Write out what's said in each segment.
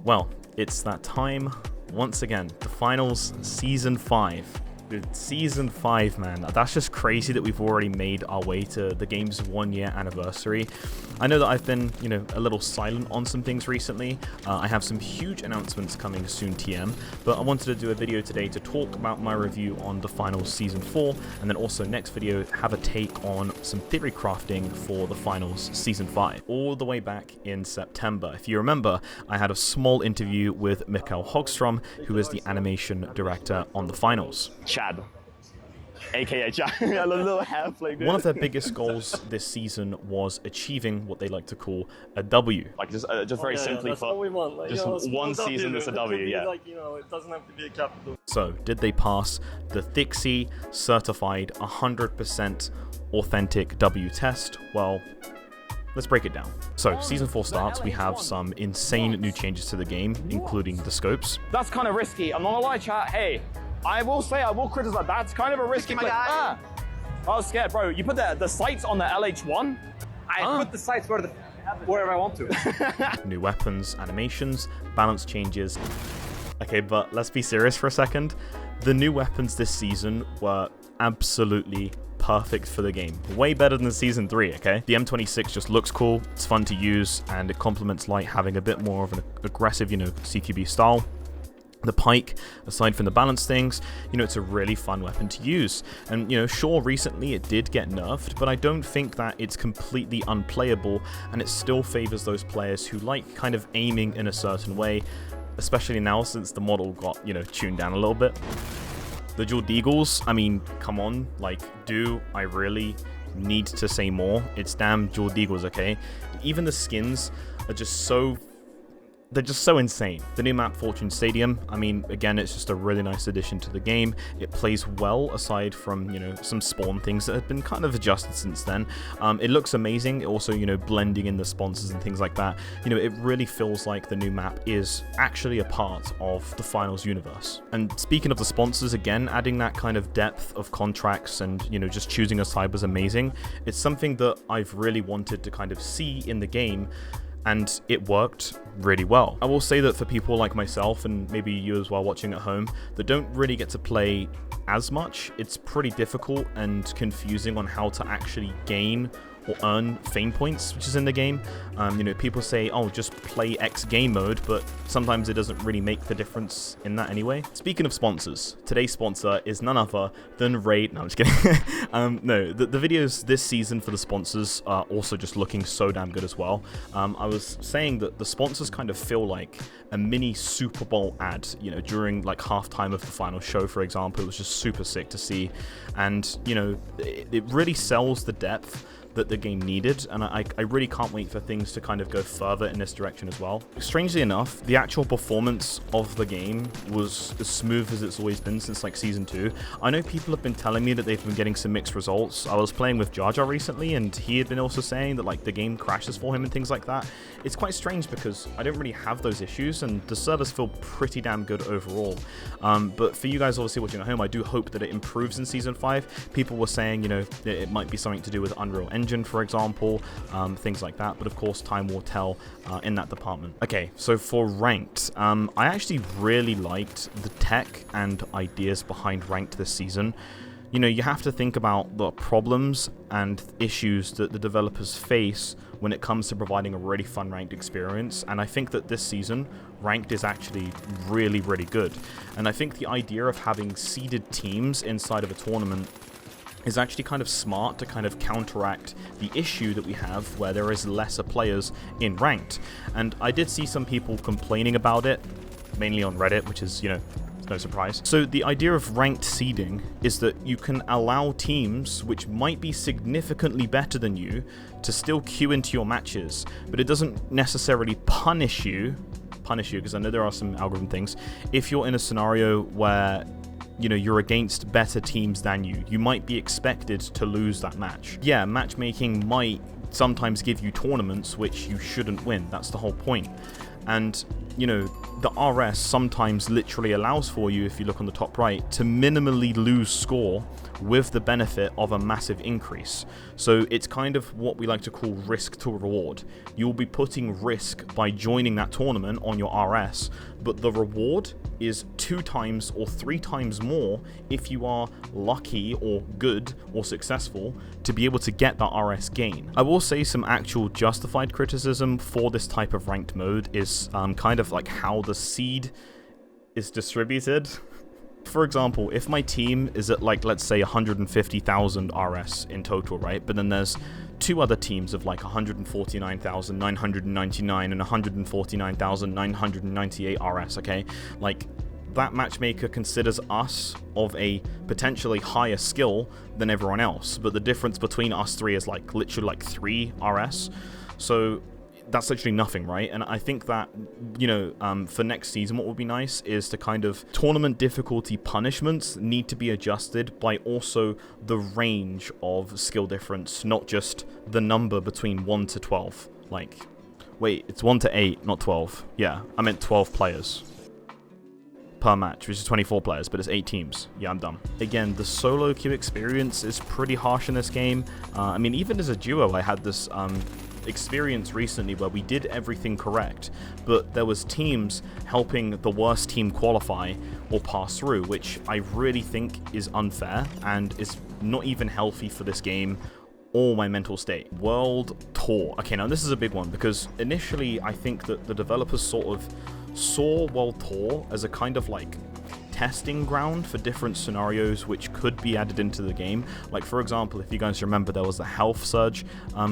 Well, it's that time once again. The finals, season 5. Dude, season 5, man. That's just crazy that we've already made our way to the game's 1-year anniversary. I know that I've been, a little silent on some things recently. I have some huge announcements coming soon, TM, but I wanted to do a video today to talk about my review on the finals season 4, and then also next video have a take on some theory crafting for the finals season 5. All the way back in September. If you remember, I had a small interview with Mikael Hogstrom, who is the animation director on the finals. Chad, aka Chad, a little half like this. One of their biggest goals this season was achieving what they like to call a W. Like just very simply that's all we want. Like, just one season is a W, yeah. Like, it doesn't have to be a capital. So, did they pass the Thixie certified 100% authentic W test? Well, let's break it down. So, season 4 starts, we have some insane new changes to the game, including the scopes. That's kind of risky. I'm not gonna lie, chat. Hey, I will criticize. That's kind of a risky play. I was scared, bro. You put the sights on the LH1? I put the sights wherever I want to. New weapons, animations, balance changes. Okay, but let's be serious for a second. The new weapons this season were absolutely perfect for the game. Way better than season 3, okay? The M26 just looks cool, it's fun to use, and it complements Light having a bit more of an aggressive, CQB style. The pike, aside from the balance things, it's a really fun weapon to use. And, sure, recently it did get nerfed, but I don't think that it's completely unplayable, and it still favors those players who like kind of aiming in a certain way, especially now since the model got, tuned down a little bit. The Jeweled Eagles, I mean, come on, do I really need to say more? It's damn Jeweled Eagles, okay? Even the skins are just they're just so insane. The new map, Fortune Stadium, I mean, again, it's just a really nice addition to the game. It plays well, aside from, some spawn things that have been kind of adjusted since then. It looks amazing. Also, blending in the sponsors and things like that. It really feels like the new map is actually a part of the finals universe. And speaking of the sponsors, again, adding that kind of depth of contracts and, just choosing a side was amazing. It's something that I've really wanted to kind of see in the game, and it worked really well. I will say that for people like myself, and maybe you as well watching at home, that don't really get to play as much, it's pretty difficult and confusing on how to actually gain or earn fame points, which is in the game. People say, oh, just play X game mode, but sometimes it doesn't really make the difference in that anyway. Speaking of sponsors, today's sponsor is none other than Raid. No, I'm just kidding. No, the videos this season for the sponsors are also just looking so damn good as well. I was saying that the sponsors kind of feel like a mini Super Bowl ad, during like halftime of the final show, for example. It was just super sick to see. And, it really sells the depth that the game needed, and I really can't wait for things to kind of go further in this direction as well. Strangely enough, the actual performance of the game was as smooth as it's always been since like season 2. I know people have been telling me that they've been getting some mixed results. I was playing with Jar Jar recently, and he had been also saying that like the game crashes for him and things like that. It's quite strange because I don't really have those issues, and the servers feel pretty damn good overall. But for you guys obviously watching at home, I do hope that it improves in season 5. People were saying, it might be something to do with Unreal Engine, for example, things like that, but of course time will tell in that department. Okay, so for ranked, I actually really liked the tech and ideas behind ranked this season. You have to think about the problems and issues that the developers face when it comes to providing a really fun ranked experience, and I think that this season, ranked is actually really, really good. And I think the idea of having seeded teams inside of a tournament is actually kind of smart to kind of counteract the issue that we have where there is lesser players in ranked. And I did see some people complaining about it, mainly on Reddit, which is, no surprise. So the idea of ranked seeding is that you can allow teams which might be significantly better than you to still queue into your matches, but it doesn't necessarily punish you, because I know there are some algorithm things, if you're in a scenario where you're against better teams than you. You might be expected to lose that match. Yeah, matchmaking might sometimes give you tournaments which you shouldn't win. That's the whole point. And, the RS sometimes literally allows for you, if you look on the top right, to minimally lose score with the benefit of a massive increase. So it's kind of what we like to call risk to reward. You'll be putting risk by joining that tournament on your RS, but the reward is 2 times or 3 times more if you are lucky or good or successful to be able to get that RS gain. I will say some actual justified criticism for this type of ranked mode is kind of like how the seed is distributed. For example, if my team is at, like, let's say 150,000 RS in total, right? But then there's 2 other teams of like 149,999 and 149,998 RS, okay? Like, that matchmaker considers us of a potentially higher skill than everyone else, but the difference between us 3 is like literally like 3 RS. So that's literally nothing, right? And I think that, you know, for next season, what would be nice is to kind of tournament difficulty punishments need to be adjusted by also the range of skill difference, not just the number between 1 to 12. Like, wait, it's 1 to 8, not 12. Yeah, I meant 12 players per match, which is 24 players, but it's 8 teams. Yeah, I'm done. Again, the solo queue experience is pretty harsh in this game. I mean, even as a duo, I had this experience recently where we did everything correct, but there was teams helping the worst team qualify or pass through, which I really think is unfair and is not even healthy for this game or my mental state. World Tour. Okay, now this is a big one because initially I think that the developers sort of saw World Tour as a kind of like testing ground for different scenarios which could be added into the game. Like, for example, if you guys remember, there was the health surge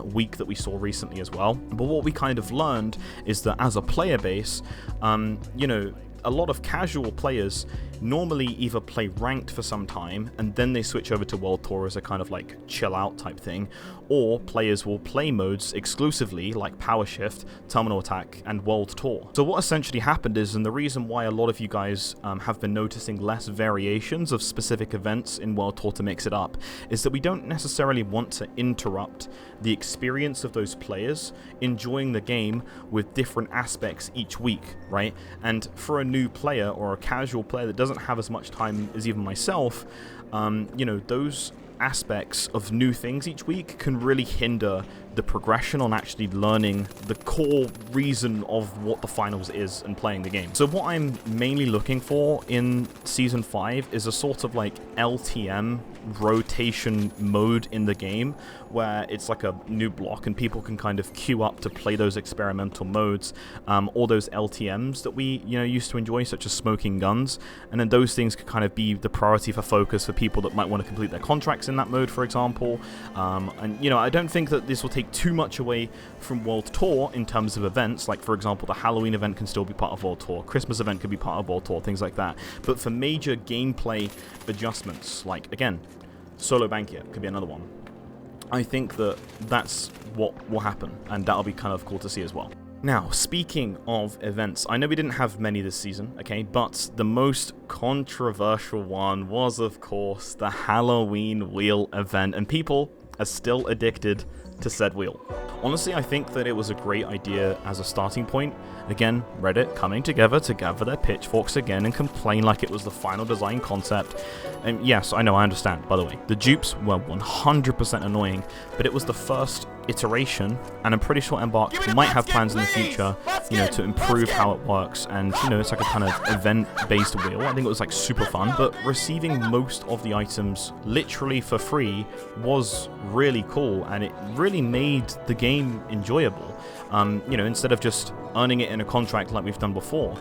week that we saw recently as well. But what we kind of learned is that as a player base, you know, a lot of casual players normally either play ranked for some time and then they switch over to World Tour as a kind of like chill out type thing, or players will play modes exclusively like Power Shift, Terminal Attack, and World Tour. So what essentially happened is, and the reason why a lot of you guys have been noticing less variations of specific events in World Tour to mix it up, is that we don't necessarily want to interrupt the experience of those players enjoying the game with different aspects each week, right? And for a new player or a casual player that doesn't have as much time as even myself, you know, those aspects of new things each week can really hinder the progression on actually learning the core reason of what the finals is and playing the game. So what I'm mainly looking for in Season 5 is a sort of like LTM rotation mode in the game where it's like a new block and people can kind of queue up to play those experimental modes, or those LTMs that we, you know, used to enjoy, such as smoking guns, and then those things could kind of be the priority for focus for people that might want to complete their contracts in that mode, for example. And, you know, I don't think that this will take too much away from World Tour in terms of events. Like, for example, the Halloween event can still be part of World Tour, Christmas event could be part of World Tour, things like that. But for major gameplay adjustments, like, again, solo Bankia could be another one, I think that that's what will happen, and that'll be kind of cool to see as well. Now, speaking of events, I know we didn't have many this season, okay, but the most controversial one was, of course, the Halloween wheel event, and people are still addicted to said wheel. Honestly, I think that it was a great idea as a starting point. Again, Reddit coming together to gather their pitchforks again and complain like it was the final design concept. And yes, I know, I understand, by the way. The dupes were 100% annoying, but it was the first iteration, and I'm pretty sure Embark might have plans in the future, you know, to improve how it works, and, you know, it's like a kind of event-based wheel. I think it was, like, super fun, but receiving most of the items literally for free was really cool, and it really made the game enjoyable. You know, instead of just earning it in a contract like we've done before.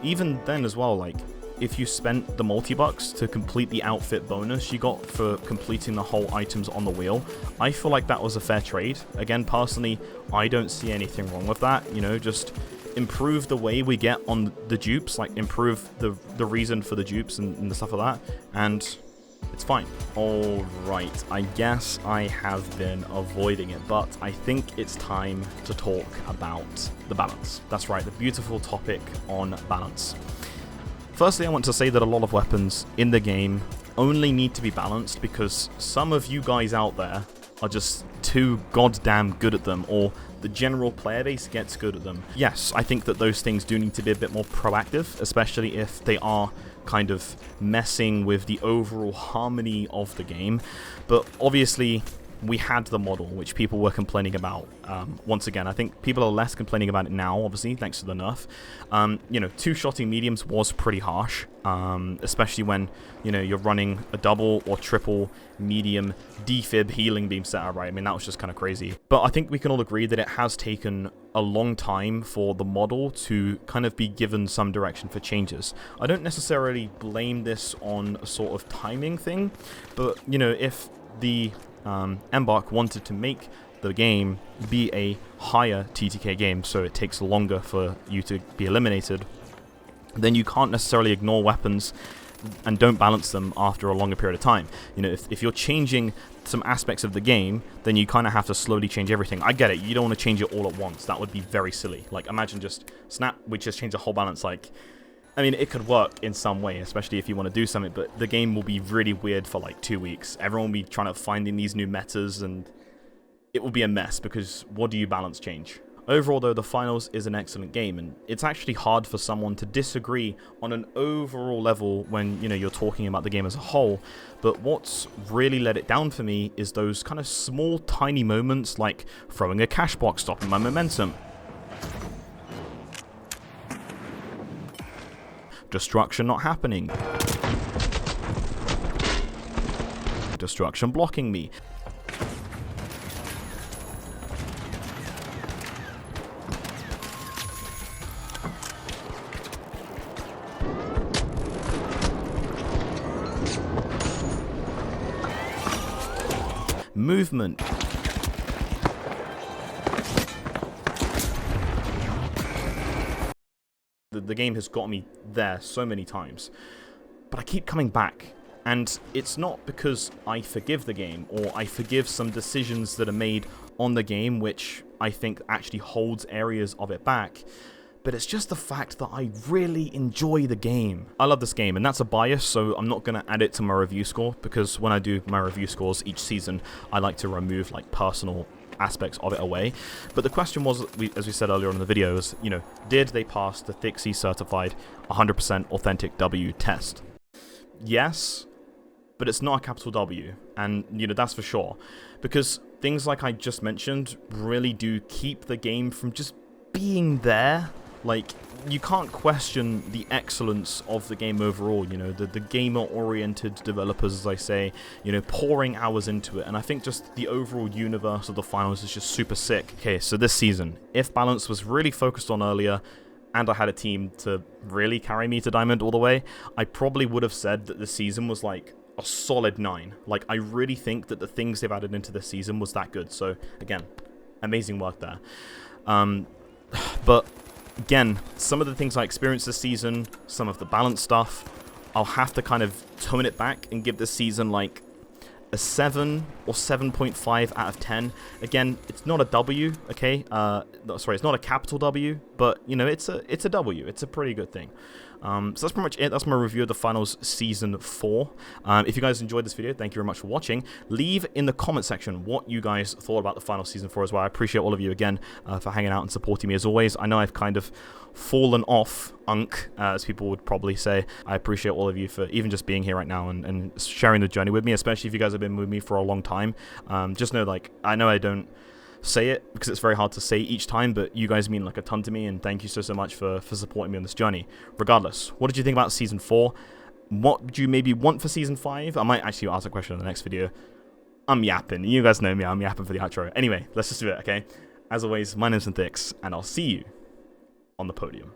Even then as well, like, if you spent the multi-bucks to complete the outfit bonus you got for completing the whole items on the wheel, I feel like that was a fair trade. Again, personally, I don't see anything wrong with that. You know, just improve the way we get on the dupes, like improve the reason for the dupes and the stuff like that, and it's fine. Alright, I guess I have been avoiding it, but I think it's time to talk about the balance. That's right, the beautiful topic on balance. Firstly, I want to say that a lot of weapons in the game only need to be balanced because some of you guys out there are just too goddamn good at them, or the general player base gets good at them. Yes, I think that those things do need to be a bit more proactive, especially if they are kind of messing with the overall harmony of the game. But obviously, we had the model, which people were complaining about. Once again, I think people are less complaining about it now, obviously, thanks to the nerf. You know, two-shotting mediums was pretty harsh, especially when, you know, you're running a double or triple medium defib healing beam setup, right? I mean, that was just kind of crazy. But I think we can all agree that it has taken a long time for the model to kind of be given some direction for changes. I don't necessarily blame this on a sort of timing thing, but, you know, if the Embark wanted to make the game be a higher TTK game, so it takes longer for you to be eliminated, then you can't necessarily ignore weapons and don't balance them after a longer period of time. You know, if you're changing some aspects of the game, then you kind of have to slowly change everything. I get it, you don't want to change it all at once. That would be very silly. Like, imagine just Snap, we just change the whole balance. Like, I mean, it could work in some way, especially if you want to do something, but the game will be really weird for like 2 weeks. Everyone will be trying to find in these new metas, and it will be a mess, because what do you balance change? Overall, though, the finals is an excellent game, and it's actually hard for someone to disagree on an overall level when, you know, you're talking about the game as a whole. But what's really let it down for me is those kind of small, tiny moments, like throwing a cash box, stopping my momentum, destruction not happening, destruction blocking me, movement, the game has got me there so many times, but I keep coming back, and it's not because I forgive the game or I forgive some decisions that are made on the game which I think actually holds areas of it back, but it's just the fact that I really enjoy the game. I love this game, and that's a bias, so I'm not going to add it to my review score, because when I do my review scores each season, I like to remove like personal aspects of it away. But the question was, as we said earlier in the video, is, you know, did they pass the ThickC certified 100% authentic W test? Yes, but it's not a capital W, and, you know, that's for sure, because things like I just mentioned really do keep the game from just being there. Like, you can't question the excellence of the game overall, you know, the gamer-oriented developers, as I say, you know, pouring hours into it, and I think just the overall universe of the finals is just super sick. Okay, so this season, if balance was really focused on earlier, and I had a team to really carry me to Diamond all the way, I probably would have said that the season was like a solid 9. Like, I really think that the things they've added into this season was that good, so, again, amazing work there. But again, some of the things I experienced this season, some of the balance stuff, I'll have to kind of tone it back and give this season like a 7 or 7.5 out of 10. Again, it's not a W, okay? Sorry, it's not a capital W, but, you know, it's a W. It's a pretty good thing. So that's pretty much it. That's my review of the finals season 4. If you guys enjoyed this video, thank you very much for watching. Leave in the comment section what you guys thought about the final season 4 as well. I appreciate all of you again for hanging out and supporting me as always. I know I've kind of fallen off as people would probably say. I appreciate all of you for even just being here right now and sharing the journey with me, especially if you guys have been with me for a long time. Just know, like, I know I don't say it because it's very hard to say each time, but you guys mean like a ton to me, and thank you so much for supporting me on this journey. Regardless, what did you think about season 4? What would you maybe want for season 5? I might actually ask a question in the next video. I'm yapping. You guys know me. I'm yapping for the outro. Anyway, let's just do it, okay? As always, my name's Synthix, and I'll see you on the podium.